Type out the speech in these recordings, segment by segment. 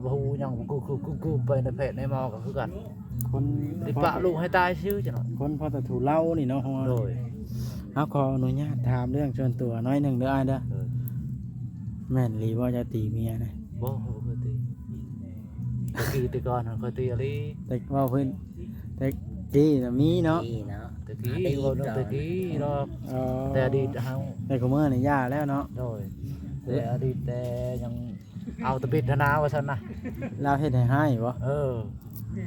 บ่ฮู้หยังกูไปในเพจในหมอก็คือกันคนสิปะลูกให้ตายซื่อจังหน่อยคนพอแต่ถูเล่านี่เนาะของเรา โดย เอาขออนุญาตถามเรื่องส่วนตัวน้อยหนึ่งเด้ออ้ายเด้อแม่นหรือว่าจะตีเมียนะ บ่เคยตีตะกี้แต่ก่อนเคยตีอะไร แต่ว่าเพิ่นแต่กี้น่ะมีเนาะ ดีเนาะ ตะกี้บ่ตะกี้ดอก อ๋อ แต่อดีตเฮา แต่ก็เมื่อนี่ย่าแล้วเนาะ โดยแต่อดีตแต่ยังเอาแตะบิดนาว่าซั่นน่ะ เราเฮ็ดให้ให้บ่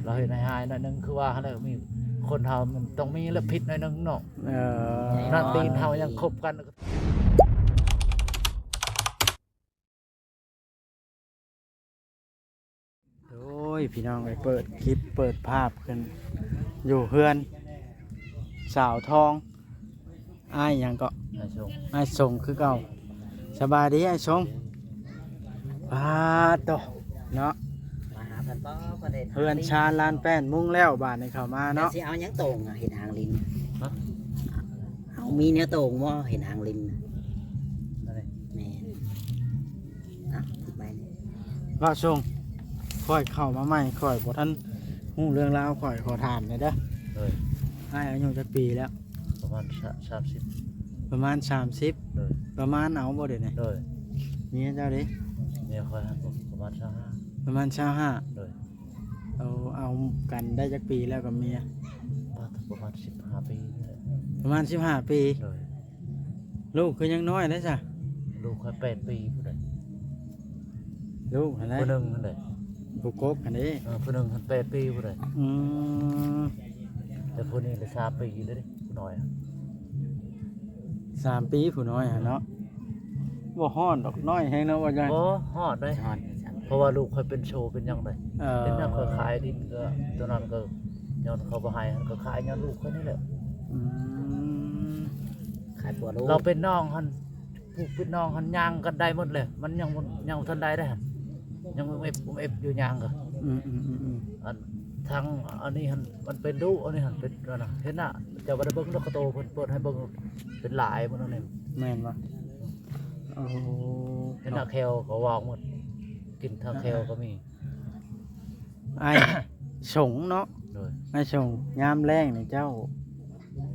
เราเห็นหายๆหน่อยนึงคือว่าเฮาเนี่ยมีคนเฮามันต้องมีละผิดหน่อยนึงเนาะ เออ นั่นตีนเฮายังคบกัน โอ้ยพี่น้องไปเปิดคลิปเปิดภาพกันอยู่เพื่อนสาวทองอ้ายหยังก็ ให้ชม อ้ายส่งคือเก่าสบายดีอ้ายส่งปาดโตเนาะ มาหาเพิ่นบ่ประเด็น เพื่อนชาญลานแป้นมุ่งแล้วบาดนี้เข้ามา เนาะ เนาะ สิเอาหยังโต่งอะเห็นหางลิ้น ฮะ เอามีเนื้อโต่งบ่เห็นหางลิ้น อะไร แม่นอ่ะติดไปนี่ ว่าส่งค่อยเข้ามาใหม่ค่อยบ่ทันฮู้เรื่องราวค่อยขอถามหน่อยเด้อ เลย อ้ายอายุจักปีแล้ว ประมาณ30ประมาณ30เลย ประมาณเอาบ่เด้นี่ เลย เมียเจ้าเด้ เนี่ยค่อยหันประมาณ25ประมาณ25 เลย เอากันได้จักปีแล้วกับเมีย ประมาณ15ปีนี่แหละ ประมาณ15 ปี เลย ลูกคือยังน้อยเลยจ้ะ ลูกค่อย8ปีผู้ใด ลูกอะไร ผู้หนึงนั่นแหละ ผู้กบอันนี้ ผู้หนึง8ปีผู้ใด อืม แต่ผู้นี้ได้3ปีเลยดิผู้น้อยอะ 3 ปีผู้น้อยฮะเนาะบ่ฮ้อนดอกน้อยแฮงเนาะว่าจัง บ่ฮอดได้ ช้อนสั่น เพราะว่าลูกค่อยเป็นโชว์เป็นหยังได เป็นนักขายดินก็ตัวนั้นก็ย้อนเขาบ่ให้หันก็ขายย้อนลูกเขานี่แหละ อืม ขายปัวลูก เราเป็นน้องหันผู้เป็นน้องหันย่างกันได้หมดเลยมันยังบ่ทันได้ได้หันยังเอฟอยู่ย่างก็ อืม อันทางอันนี้หันมันเป็นดุอันนี้หันเป็นอันน่ะเห็นน่ะเจ้าบ่ได้เบิ่งดอกกระโตเพิ่นเปิดให้เบิ่งเป็นหลายมันนั่นเอง แม่นบ่โอ้ เห็นน่ะแคลก็วางหมดกินทางแคลก็มี ไอ้สงเนาะ โดย ไอ้สงยามแรงนี่เจ้า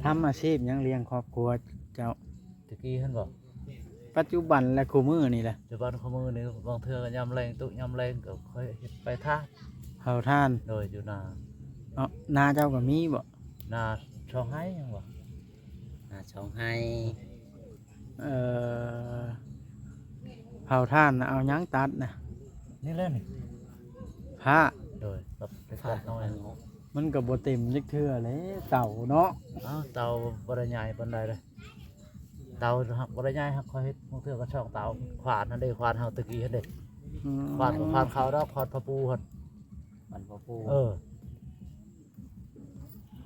ทำอาชีพหยังเลี้ยงครอบครัวเจ้า ตะกี้เห็นบ่ ปัจจุบันและคู่มือนี่แหละ เจ้าบ้านเขามือนี่บางเทื่อก็ยามแรงตุยามแรงก็ค่อยเฮ็ดไปท่า เผาท่าน โดยอยู่นา เนาะนาเจ้าก็มีบ่ นาช่องให้ยังวะ ช่องให้ เอ่อเผาท่านน่ะเอาหยังตัดนะ นี่แหละนี่ ผ้า โดยแบบไปตัดน้อย มันก็บ่เต็มจักเทื่อเลยเต่าเนาะ อ้าวเตาบริใหญ่ปานใดเลยเตาหักบริใหญ่หักคอยเฮ็ดบางเทื่อก็ช่องเตาขวานนั่นเด้ขวานเฮาตะกี้หั่นเด้ อืม ขวานเขาดอกขวานพะปูหั่น มันบ่ปู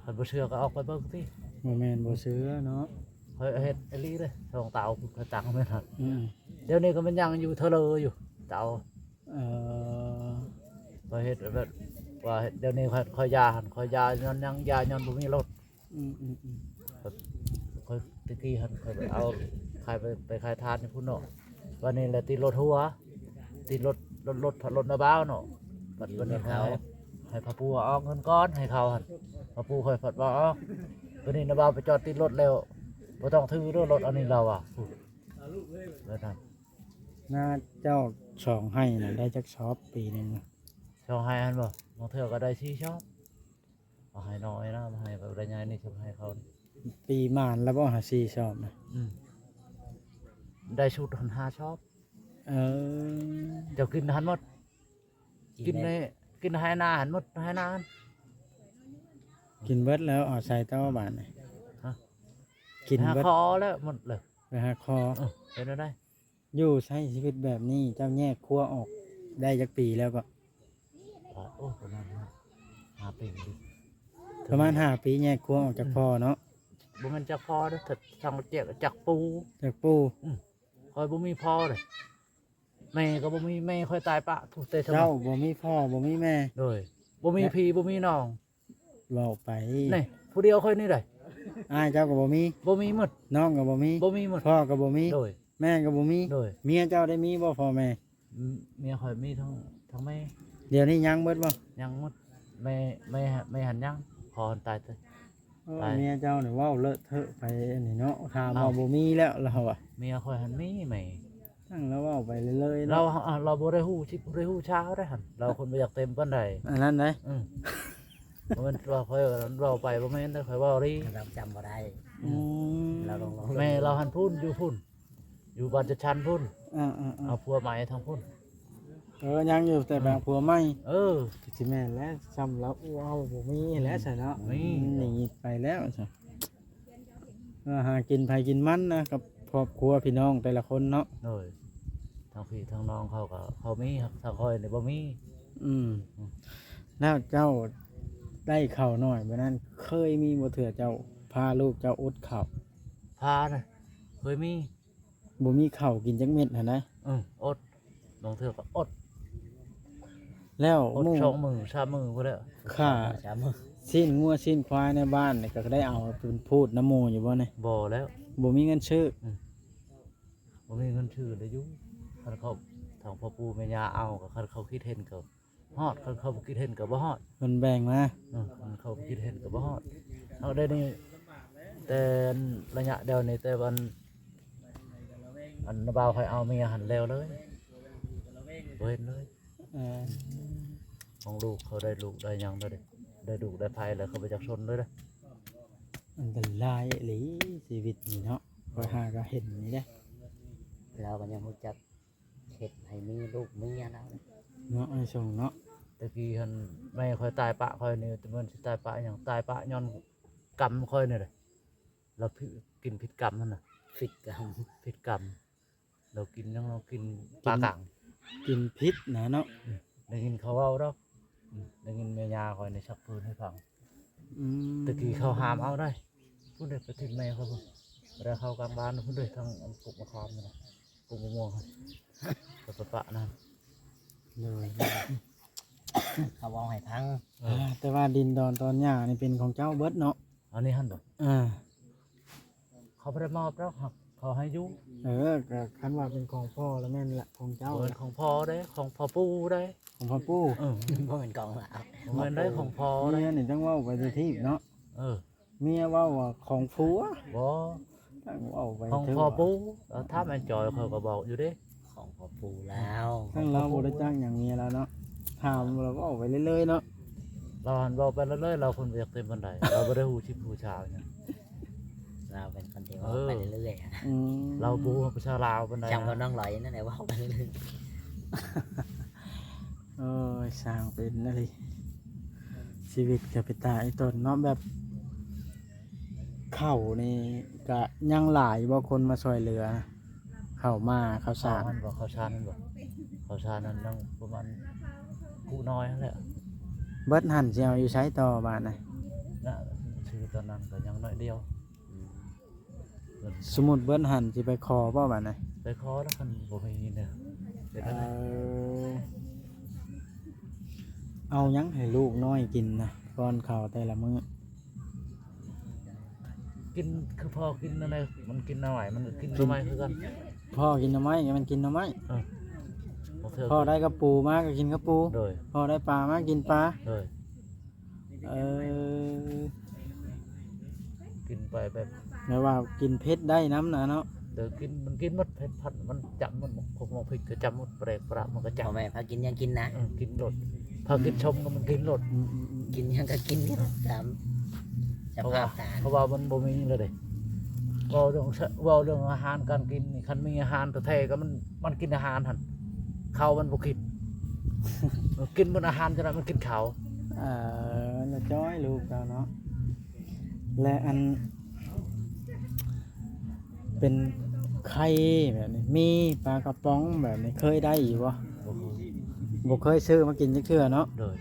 คันบ่เชื่อก็เอาไปเบิ่งติ บ่แม่นบ่เสือเนาะ คอยเฮ็ดอีหลีเด้ช่องเตาคอยตังแม่นหั่น อืม เดี๋ยวนี้ก็มันยังอยู่เทอเลออยู่เตา เอ่อ คอยเฮ็ดแบบว่าเฮ็ดเดี๋ยวนี้คอยยาหั่นคอยยาย้อนยังยาย้อนบ่มีรถ อืม คอยตะกี้หันคอยไปเอาขายไปขายทานในพุ่นเนาะวันนี้แหละติดรถหัวติดรถนาบ้าวเนาะบัดวันนี้เขาให้พระปูเอาเงินก้อนให้เขาหันพระปูคอยผัดว่าอ๋อวันนี้นาบ้าวไปจอดติดรถแล้วบ่ต้องถือเรื่องรถอันนี้เราอ่ะพูดแล้วนั่น หน้าเจ้าสองให้น่ะได้จักชอบปีหนึง ช่องให้หันบ่บางเทื่อก็ได้ชี้ชอบเอาให้น้อยนะมาให้แบบระยะนี่ชอบให้เขา ปีหมานแล้วบ่หา4ชอบนะ ได้ชุดหัน5ชอบ เออ เจ้ากินหันหมดกินในกินให้นาหันหมดให้นาหัน กินเบิดแล้วเอาใส่เต้าบาดนี่ ฮะ กิน หา เบิด คอแล้วหมดเลย ไปหาคอ เห็นได้ อยู่ใช้ชีวิตแบบนี้เจ้าแยกครัวออกได้จักปีแล้วก็ โอ้ประมาณ5 ปีดิ ประมาณ5 ปีแยกครัวออกจากพ่อเนาะ บ่แม่นจักพอเด้อถ้าทางเจียกจักปู จากปู่ คอยบ่มีพอเลยแม่ก็บ่มีแม่ค่อยตายปะทุกแต่สม เจ้าบ่มีพ่อบ่มีแม่ โดยบ่มีพี่บ่มีน้อง เว้าไป นี่ผู้เดียวค่อยนี่ได้ อ้ายเจ้าก็บ่มี บ่มีหมด น้องก็บ่มี บ่มีหมด พ่อก็บ่มี โดย แม่ก็บ่มี โดย เมียเจ้าได้มีบ่พ่อแม่ เมียค่อยมี ทั้งแม่ เดี๋ยวนี้ยังเบิดบ่ ยังหมดไม่หันยังพอตายเตย ไป เมียเจ้าเนี่ยเว้าเลอะเทอะไปอันนี้เนาะถาม เอ้า ว่าบ่มีแล้วเราอ่ะ เมียคอยหันมีไหม ตั้งแล้วเว้าไปเรื่อยๆ เรา เนาะ เราบ่ได้ฮู้ชิบ่ได้ฮู้เช้าได้หันเราคนบ่อยากเต็มปานใด อันนั้นได้ บ่แม่นว่าคอยเราไปบ่แม่นได้คอยเว้าดิ เราจำบ่ได้ อืม เราลอง แม่เราหันพุ่นอยู่พุ่นอยู่บ้านจะชันพุ่น อ่า เอาผัวใหม่ทางพุ่น ยังอยู่แต่แบบผัวใหม่ เออ สิแม่นแล้วซ้ำแล้วว้าวบ่มีแล้วซะเนาะ มี หนีไปแล้วซะหากินไผกินมันนะกับครอบครัวพี่น้องแต่ละคนเนาะ โดยทางพี่ทางน้องเขาก็เขามีครับทางคอยนี่บ่มี อืมแล้วเจ้าได้ข้าวน้อยบ่นั้นเคยมีบ่เถื่อเจ้าพาลูกเจ้าอดข้าว พาน่ะเคยมี บ่มีข้าวกินจักเม็ดหั่นนะ อดบางเทื่อก็อด แล้ว อด หมู่ สองมือสามมือพุ่นแหล้ว ค่า จำมือ สิ้นงัวสิ้นควายในบ้านนี่ก็ได้เอาเป็นพูดน้ำหมู่อยู่บ่เนี่ย บ่แล้ว บ่มีเงินซื้อ บ่มีเงินชื่อได้อยู่คันเขาทางพ่อปู่แม่ย่าเอาก็คันเขาคิดเห็นก็ฮอดคันเขาบ่คิดเห็นก็บ่ฮอด เพิ่นแบ่งมา คันเขาบ่คิดเห็นก็บ่ฮอดเอาได้นี่แต่ระยะเดียวนี่แต่วันอันนาบ่าวใครเอาเมียหันแล้วเลยบ่เห็นเลย เออ ของลูกเขาได้ลูกได้หยังได้เด้ได้ลูกได้ภัยแล้วเขาไปจักชนเลยเด้อ อันตรายอีหลีชีวิตนี่เนาะคอยหาก็เห็นนี่เด้ เราก็ยังรู้จักเฮ็ดให้มีลูกมีเมียแล้ว เนาะไอ้ส่งเนาะ ตะกี้หันแม่คอยตายปะคอยนี่แต่มันสิตายปะหยังตายปะย้อนกรรมคอยนี่แหละเรากินผิดกรรมนั่นน่ะ ฟิกกัน ผิดกรรมเรากินยังเรากินปลากัง กินพิษนะเนาะ ได้ยินเขาเว้าดอกได้ยินแม่ยาคอยในชักปืนให้ฟัง อืม ตะกี้เขาหามเอาได้พูดได้ไปทิ้งแม่เขาพุ่นเวลาเข้ากลางบ้านพูดได้ทางอันกุกมะขามนี่นะกุกมะม่วงครับกับปะนั่น เลย เขาเว้าให้พัง แต่ว่าดินดอนตอนหญ้านี่เป็นของเจ้าเบิดเนาะ อันนี้หันบ่ อ่า เขาไม่ได้มอบแล้วครับเขาให้อยุ่ ก็คันว่าเป็นของพ่อแล้วแม่นละของเจ้า เงินของพ่อได้ของพ่อปู่ได้ ของพ่อปู่ บ่เป็นกองละ เงินได้ของพ่อได้ เมียนี่ต้องเว้าไปที่เนาะ เออ เมียเว้าว่าของผัว บ่ ตั้งเว้าไป ของ ถึง พ่อปู่ถ้าแม่จอยเขาก็บอกอยู่เด้ ของพ่อปู่แล้ว ทั้งเราบ่ได้จ้างอย่างเมียแล้วเนาะถามเราก็ออกไปเรื่อยๆเนาะ เราหันบอกไปเรื่อยๆเราคนอยากเต็มบันไดเราไม่ได้หูชิบหูชาวเนี่ย เราเป็นคนที่ เอ เว่า อ ไปเรื่อยๆอะ อืม เราบูประชาลาวบันได จำกับน้องลอยนั่นแหละเว่าไปเรื่อย เออสร้างเป็นอะไรชีวิตกับไปตายตนเนาะแบบเข้านี่ก็ยังหลายบ่คนมาช่วยเหลือเข้ามาเข้า เขา สาร มันบอกเขาชานั่นบอกเขาชานั่นนั่งประมาณกูน้อยนั่นแหละ เบิดหันสิเอาอยู่ใช้ต่อบ้านน่ะ น่ะชื่อตอนนั้นก็ยังน้อยเดียว ๆ เงิน สมมุติเบิดหันสิไปขอบ่บ้านน่ะ ไปคอแล้วคันบ่มีเนี่ยเป็น เอ อะไร เอาหยังให้ลูกน้อยกินนะก่อนข้าวแต่ละมื้อ กินคือพอกินอะไรมันกินหน่อยมันก็กินทำไมคือกัน พ่อกินหน่อไม้มันกินหน่อไม้ บางเทื่อ พ่อได้กระปูมาก็กินกระปู โดย พ่อได้ปลามากินปลา โดย เออ กินไปแบบ แม้ว่ากินเผ็ดได้น้ำนะเนาะ เดี๋ยวกินมันกินหมดเผ็ดผัดมันจำมันพกมองพริกก็จำหมดเปรกประมันก็ พ่อ จำ แม่พากินยังกินนะ กินหลดพอกินชมก็มันกินหลด กินยังก็กินนี่ตามส เพราะ ภา ว่า พตา เพราะว่ามันบ่มีเลยเด้เว่าเรื่องอาหารการกินนี่คันมีอาหารแต่แท้ก็มันกินอาหารหั่นข้าวมันบ่กิน กินบนอาหารจะได้มันกินข้าว ละจ้อยลูกเราเนาะและอัน เป็นไข่แบบนี้มีปลากระป๋องแบบนี้เคยได้อยู่บ่ บ่เคย บ่เคยซื้อมากินจักเทื่อเนาะ เลย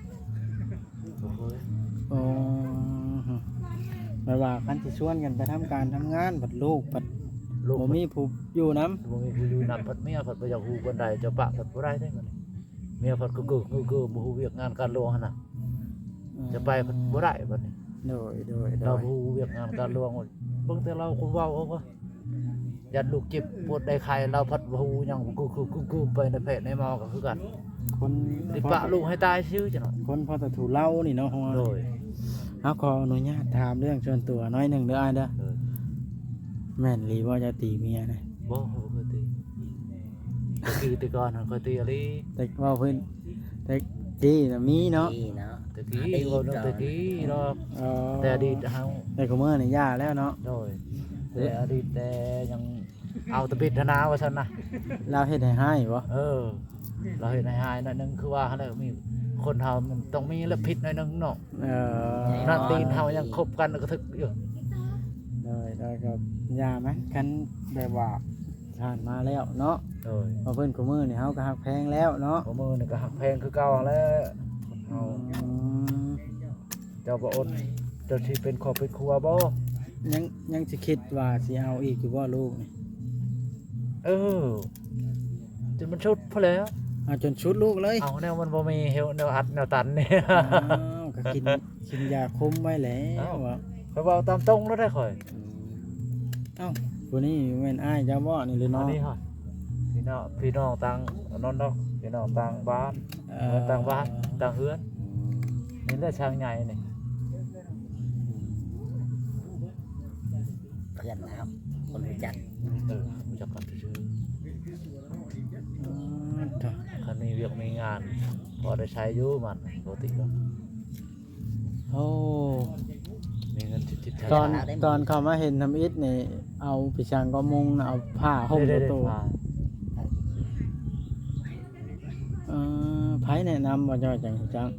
บ่เคย อ๋อหมายว่าคันสิชวนกันไปทำการทำงานบัดลูกบัด ลูก บ่มีผู้อยู่นํ บ่มีผู้อยู่นำผัดเมียผัดบ่อยากฮู้บันไดเจ้าปะผัดบ่ได้เด้มันเมียผัดกึกๆบ่ฮู้เวียกงานการหลวงหั่นน่ะจะไปผัดบ่ได้บัดนี้ โดย เราบ่ฮู้เวียกงานการหลวงเบิ่งแต่เราคนเว้าเอาว่ายันลูกเจ็บปวดได้ไข้เราผัดบ่ฮู้หยังกึกๆไปในเพจในหมอก็คือกัน คน สิปะลูกให้ตายชื่อจังหน่อย คนพอตะถูเล่านี่เนาะ โดย เอาขออนุญาตถามเรื่องส่วนตัวน้อยหนึงเด้ออ้ายเด้อ โดย แม่นหรือว่าจะตีเมียนะ บ่เคยตีแต่ก่อนเคยตีอะไร แต่ว่าเพิ่นแต่จี้น่ะมีเนาะ นี่เนาะ ตะกี้บ่เนาะตะกี้เนาะ อ๋อ แต่อดีตเฮา แต่ก็เมื่อนี่ย่าแล้วเนาะ โดยแต่อดีตแต่ยังเอาแตะบิดนาว่าซั่นนะ เราเฮ็ดให้บ่ เออ เราเห็นหายๆหน่อยนึงคือว่าเขาเลยมีคนเฮามันต้องมีและผิดหน่อยนึงเนาะ เออ นั่นตีนเฮายังคบกันก็ทึกอยู่ ได้ก็ย่าไหมคันแบบว่าผ่านมาแล้วเนาะ โดย พอเพิ่นก็มือนี่เฮาก็ฮักแพงแล้วเนาะ หัวมือนี่ก็หักแพงคือเก่าแล้วเฮา อืม เจ้าบ่อดเจ้าที่เป็นครอบเป็นครัวบ่ ยังสิคิดว่าสิเอาอีกอยู่บ่ลูกนี่ เออจนมันชุดพอแล้ว เอาจนชุดลูกเลย เอาแนวมันบ่มีเฮวแนวอัดแนวตันนี่ อ้าวก็กินยาคุมไว้แล้วว่า ข่อยเว้าตามตรงแล้วได้ข่อย เอ้าผู้นี้แม่นอ้ายเจ้าบ่นี่หรือ อั น้ น อง นี้ฮะพี่น้องต่างนอนเนาะพี่น้องต่างบ้านต่างบ้านต่างเฮือนนี่แหละช่างใหญ่นี่ เพื่อนนะครับคนรู้จัก รู้จักกันชื่อ อืมจ้ะ คันมีเวียกมีงานพอได้ใช้อยู่มันปกติก็ โอ้ มีเงินจิตใจ ตอนเขามาเห็นทำอิฐนี่เอาไปช่างก็มุงน่ะเอาผ้าห่ม ได้ ตัว พา ไผแนะนำว่าเจ้าจังจัง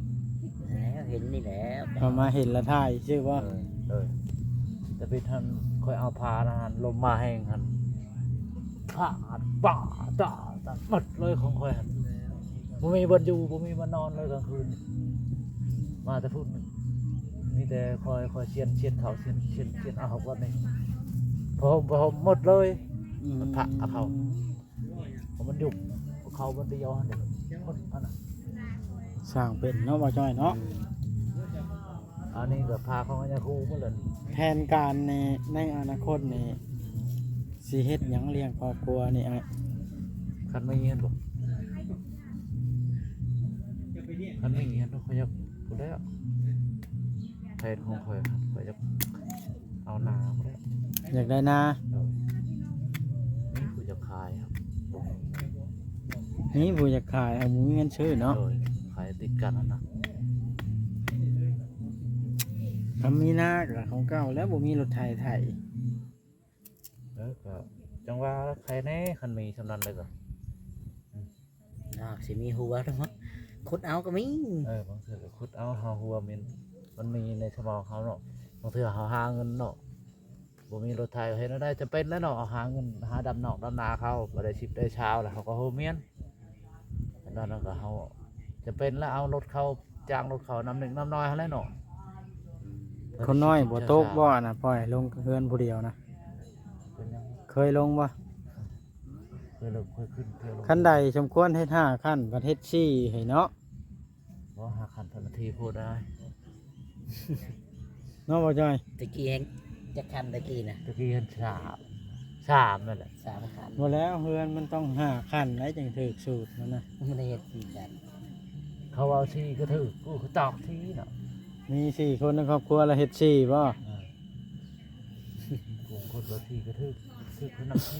แล้วเห็นนี่แล้ว เขามาเห็นและถ่ายชื่อว่า แต่พี่ท่านคอยเอาพานะฮันลมมาแห้งฮันผ่าป่าตาหมดเลยของคอยฮันบ่มีวันอยู่บ่มีวันนอนเลยกลางคืนมาแต่พูดมีแต่คอยเชียนเขาเชียนเอาเขาก่อนนี่พอหมดเลย มันพระเอาเขา เพราะมันยุ่งเขามันไปย้อนเด็กคนอันน่ะ สร้างเป็นเนาะบ่จ้อยเนาะ อันนี้ก็พาเขามาจะคู่หมดเลย แผนการในอนาคตนี่สิเฮ็ดหยังเลี้ยงครอบครัวนี่อ้าย คันไม่เงี้ยหรอกคันไม่เงี้ยหรอกเขาจะพูดแล้วแผนของเขาเขาจะเอาหนาหมดแล้ว อยากได้นา นี่คือจะขายครับ นี่ผู้อยากขายเอาหมูเงินซื้อเนาะ โดยขายติดกันนั่นนะ ทำมีนาก็ของเก่าแล้วบ่มีรถไถไถ แล้วก็จังว่าใครแน่คันมีสำนันเลยก็ นอกสิมีหัวทั้งหมดขุดเอาก็มี บางเทื่อก็คุดเอาหาหัวมันมีในสมองเขาเนาะบางเทื่อเขาหาเงินเนาะบ่มีรถไถเห็นได้จะเป็นแล้วเนาะเอาหาเงินหาดำนอกดำนาเขาบ่ได้ชิบได้เช้าแล้วเขาก็โฮเมียนนั่นก็เขาจะเป็นแล้วเอารถเขาจ้างรถเขานำหนึ่งนำน้อยเขาแล้วเนาะ คนน้อยบ่ตกบ่น่ะปล่อยลงเฮือนผู้เดียวนะ เป็นยัง เคยลงบ่ เคยลงเคยขึ้นเคยลง ขั้นใดสมควรเฮ็ด5ขั้นประเทศ4ให้เนาะ บ่หาคันทันทีพูดได้ เนาะบ่จ้อย ตะกี้เองจะคันตะกี้นะ ตะกี้เห็นสามนั่นแหละ 3 คัน บ่แล้วเฮือนมันต้อง5ขั้นได้จังถูกสูตรมันนะ มันได้เห็นสี่กัน เขาเอาที่ก็ถือกูเขาตอกที่เนาะ มี4คนในครอบครัวแล้วเฮ็ด4บ่ กูคนละที่ก็ถือคนนักที่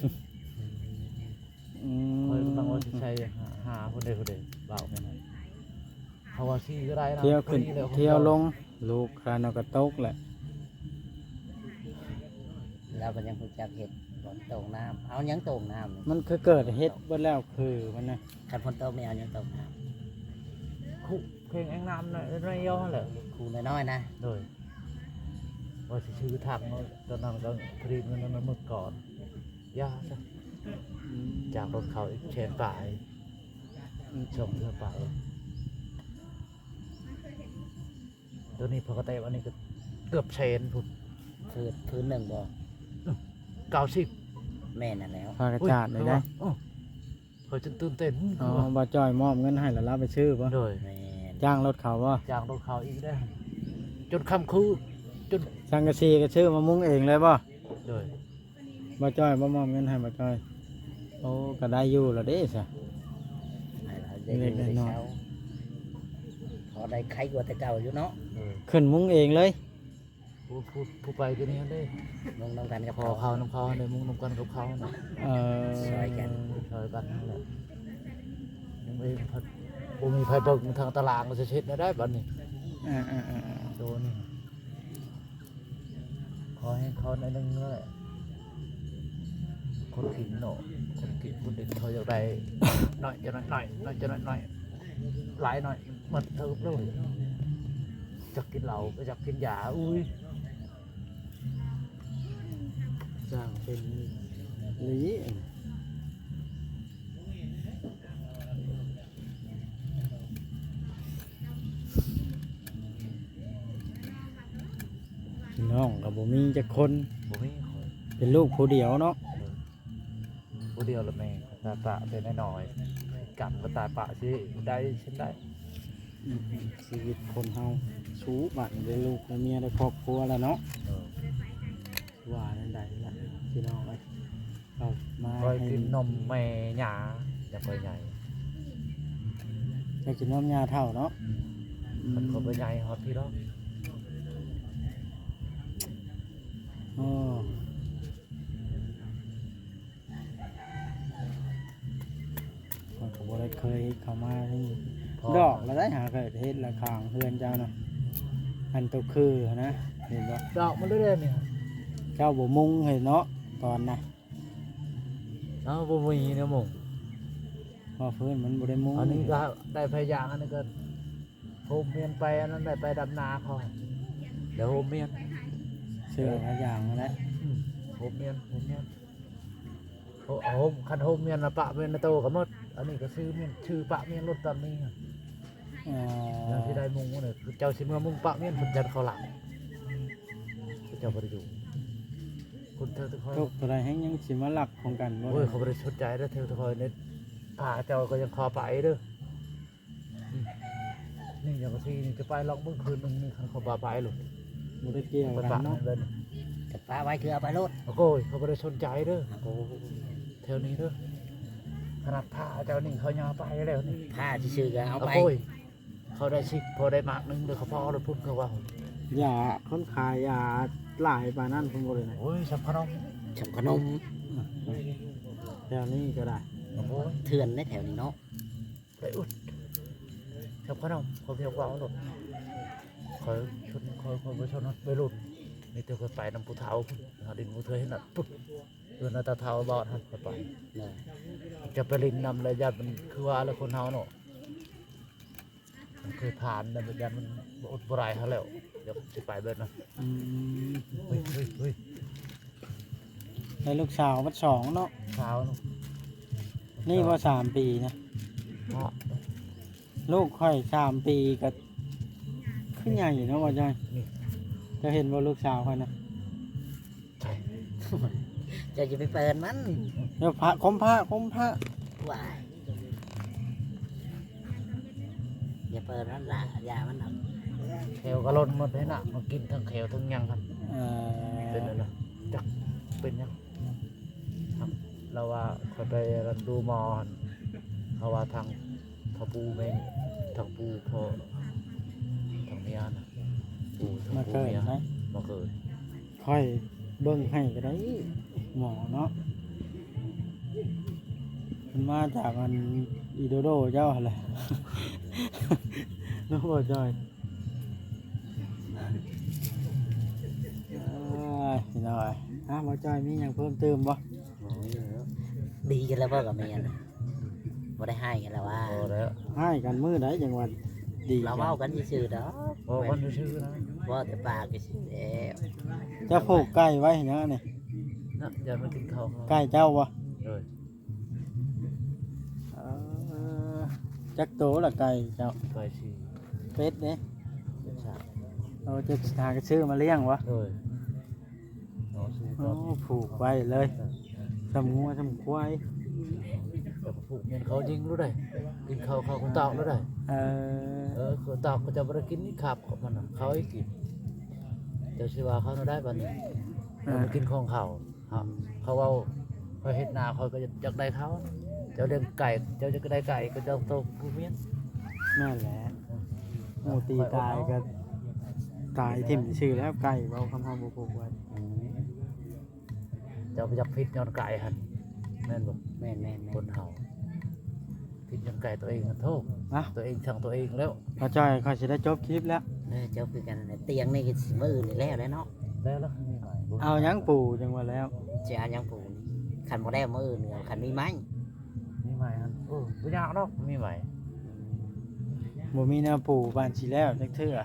อื คอย ม กำลังว่าจะใช้หาคนใดเบาไปหน่อยเขาว่าที่ก็ได้นะ เที่ยวขึ้น ฟรีล เที่ยวลงลูกคานเอากระตกแหละ เราก็ยังรู้จักเห็ดฝนตกน้ำเอายังตกน้ำ มันคือเกิดเฮ็ดเบิดแล้วคือมันนะ คันฝนตกไม่เอายังตกน้ คุเพลงแองน้ำน่ะไรย่อแหละ ำคูน้อยๆนะ โดยว่าจะชื่อทางเนาะตอนนั้นก็พรีมันนั้นเมื่อก่อนยากจ้ะจากรถเขาอีกเชนป่ายชมเทือป่ายตัวนี้ปกติวันนี้ก็เกือบเชนพุ่น พื้นหนึ่งบ่ 90 แม่นั่นแล้ว พากระจาดเลยได้ เคยจนตื่นเต้น อ๋อบ่จ้อยมอบเงินให้แล้วรับไปชื่อบ่ โดย แม่น จ้างรถเขาบ่ จากรถเขาอีกได้ จนคำคือจน สังกะสีก็ชื่อมามุงเองเลยบ่ โดย บ่จ้อยบ่มอบเงินให้บ่จ้อยโอ้ก็ได้อยู่แล้วเด้ซะ ให้เรา ได้อยู่ได้เช้าพอได้ไข้กว่าแต่เก่าอยู่เนาะ ขึ้นมุ้งเองเลย ผู้ไปตัวนี้ได้ น้องน้องกันกับ พอเขาน้ำเขาในมุ้งน้ำกันกับเขาน่ะ เออ ช่วยกันนั่นแหละยังไม่พัดบ่มีไผเบิ่งทางตารางก็จะเช็ดได้บัดนี้ อ่า โดนขอให้เขาในอยหนึงนั่นแหละคนกินเนาะคนกินคนเด็กเขาอยากได้ หน่อยจะหน่อยหน่อยจะหน่อยหน่อยหลายหน่อยมันเทิบเลยจะกินเหล้าก็จะกินยาอุ้ย สร้างเป็นหลี พี่น้องกับบ่มีจักคน บ่มีคน เป็นลูกผู้เดียวเนาะ ผู้เดียวละแม่ตาปะเป็นน้อยๆกลับก็ตาปะสิได้ฉันได้ ชีวิตคนเฮาสู้บัดได้ลูกได้เมียได้ครอบครัวแล้วเนาะ เออ ว่านั่นใดละพี่น้องเอ้ยเอามา คอย ให้ กินนมแม่หยาอย่าคอยใหญ่ ให้กินน้ำยาเท่าเนาะ มันก็ไปใหญ่ฮอตพี่แล้ว อ๋อข้อยก็บ่ได้เคยเข้ามาที่ดอกแล้วได้หาเกิดเฮ็ดละข้างเฮือนเจ้าน่ะอันตัวคือนะเห็นบ่ ดอกมันเรื่อยๆเนี่ย เจ้าบ่มุงเห็นเนาะตอนน่ะ เอ้าบ่มีเนี่ยหมง พอฟื้นมันบ่ได้มุง อันนี้ก็ได้พยางอันนี้ก็โฮมเมียนไปอันนั้นได้ไปดำนาเขาเดี๋ยวโฮมเมียน เชื่อหลายอย่างนั่นแหละ โฮมเมียนโฮมคันโฮมเมียนนะปะเมียนนะโตก็หมดอันนี้ก็ซื้อเมียนชื่อปะเมียนรถตอนนี้ อ๋อ อย่างที่ได้มุงเนี่ยคือเจ้าสิเมื่อมุงปะเมียนผมจัดเขาหลังเจ้าบริยูคุณเธอทุกคน ลูกตัวใดแฮงยังสิมาลักของกันบ่ โอ้ยเขาบริสุทธิ์ใจแล้วเธอทุกคนเนี่ยป่าเจ้าก็ยังคอไปเด้อนี่อย่างที่นี่จะไปลองเมื่อคืนนึงนี่เขาบาไปหรอก บ่ได้เกี่ยว ไป กั ปะ นเนาะ เลย กับป้าไว้คือเอาไปรถ โอ้ยเขาบริสุทธิ์ใจเด้อ โอ้ แถวนี้เด้อขนาดผ้าเจ้านี่เขายาไปแล้วนี่ ผ้าชื่อๆก็เอาไป โอ้ยเขาได้ชิกพอได้มากนึงเดี๋ยวเขาพอรถพุ่งเขาว่า อย่าคนขายอย่าหลายปานนั้นเพิ่นบ่ได้นะ โอ้ยสับขนม ฉันขนม แถวนี้ก็ได้ โอ้ย เถื่อนในแถวนี้เนาะ ไปอุดสับขนมเขาเพียงว่าหรอกคอยชนคอยไปชนไปหลุดนี่เธอเคยไปน้ำปูเท้าหาดินปูเธอให้หนักปุ๊บเดินตาเท้าบอดฮะไป เลย จะไปลินนำเลยญาติมันคือว่าแล้วคนเฮาเนาะมันเคยผ่านแต่ญาติมันอดบรายเขาแล้วเดี๋ยวจะไปเบิดนะ อืม เฮ้ย ได้ลูกสาวมันสองเนาะ เช้าเนาะ นี่ว่า3 ปีนะ เนาะ ลูกค่อย3 ปีก็ขึ้นใหญ่เนาะว่าจัง นี่ จะเห็นว่าลูกสาวค่อยนะ ใช่ จะไปเปิดมัน เดี๋ยวพระคมพระวายอย่าเปิดมันละอย่ามันเอา เขวก็ล้นหมดให้น่ะมากินทั้งเขวทั้งหยังครับ เอ เป็น อ อะไรจักเป็นยังครับเราว่าคอยไปรันดูหมอหั่นเขาว่าทางพอปูแม่งทางปูพอทางเมียนะปูทาง มา ปู เกิด เมีย นะ มาเกิด ค่อยเบิ่งให้ก็ได้หมอเนาะมันมาจากอันอีโดโดเจ้าอะไร น้องบ่จอยพี่น้อยบ่จอยมีหยังเพิ่มเติมบ่ โอ้ยดีกันแล้วเปล่ากับเมียนะบ่ได้ให้กันแล้วว่า พอแล้ว ให้กันมื้อใดจังหวัดดี เราเว้ากันซื่อๆดอก พอคนชื่อนะ ว่าแต่ปากก็สิแล้ว จะผูกไก่ไว้เห็นยังนี่ นะอย่ามากินข้าวเขา ไก่เจ้าบ่ เลย เออจักโตละไก่เจ้า ไปชี เป็ดเด้ เป็นชา เราจะหากระชื่อมาเลี้ยงวะ เลยนอนซื้อ โอ้ ก็ ผูกไว้เลยทำงัวทำควาย แต่ผูกเงินเขายิงรู้ได้กินข้าวเขาคนตอกรู้ได้ เอ คนตอกก็จะบริกินนี่ขับของมันน่ะเขาให้กินเดี๋ยวสิว่าเขาได้บัดนี้เรากินของเขาครับเขาเอาเขาเฮ็ดนาเขาก็อยากได้เขา เจ้าเลี้ยงไก่เจ้าจะได้ไก่ก็เจ้าโตผู้เมียน นั่นแหละหมูตีตายก็ตายทิ่มชื่อแล้วไก่เว้าคำเฮาบ่ปลูกไว้ อืม เจ้าไปจับพิษย้อนไก่หันแม่นบ่ แม่น คนเฮาพิษย้อนไก่ตัวเองมันโทษ นะ ตัวเองช่างตัวเองแล้ว พอจ้อยเขาสิได้จบคลิปแล้ว เจ้าคือกันนั่นแหละเตียงนี่คือสิมื้ออื่นนี่แล้วแหล้วเนาะ แล้วมีใหม่บ่ เอาหยังปู่จังว่าแล้ว จะเอาหยังปลูกนี่คันบ่ได้มื้ออื่นก็คันมีไม้ มีใหม่หันบ่ยากดอกมีใหม่ บ่มีแนวปู่บ้านสิแล้วจักเทื่อ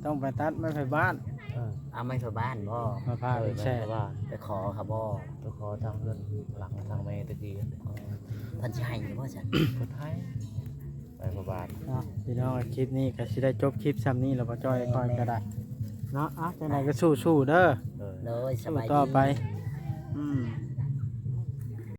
ต้องไปตัดไม้ไผบ้าน เอาไม้ไฟบ้านบ่ มาพาไปแช่ ว่า ไปขอเขาบ่ ตัวขอทางเงินหลังทางแม่ตะกี้ เพิ่นสิให้อยู่บ่ซั่น คนไทยไปประบาท เนาะพี่น้องคลิปนี้ก็สิได้จบคลิปซ้ำนี้แล้วพอจ้อยค่อยก็ได้เนาะอ่ะจังไดก็สู้ๆเด้อ เลย เลยส สู้ บายดี ต่อไป ดี อืม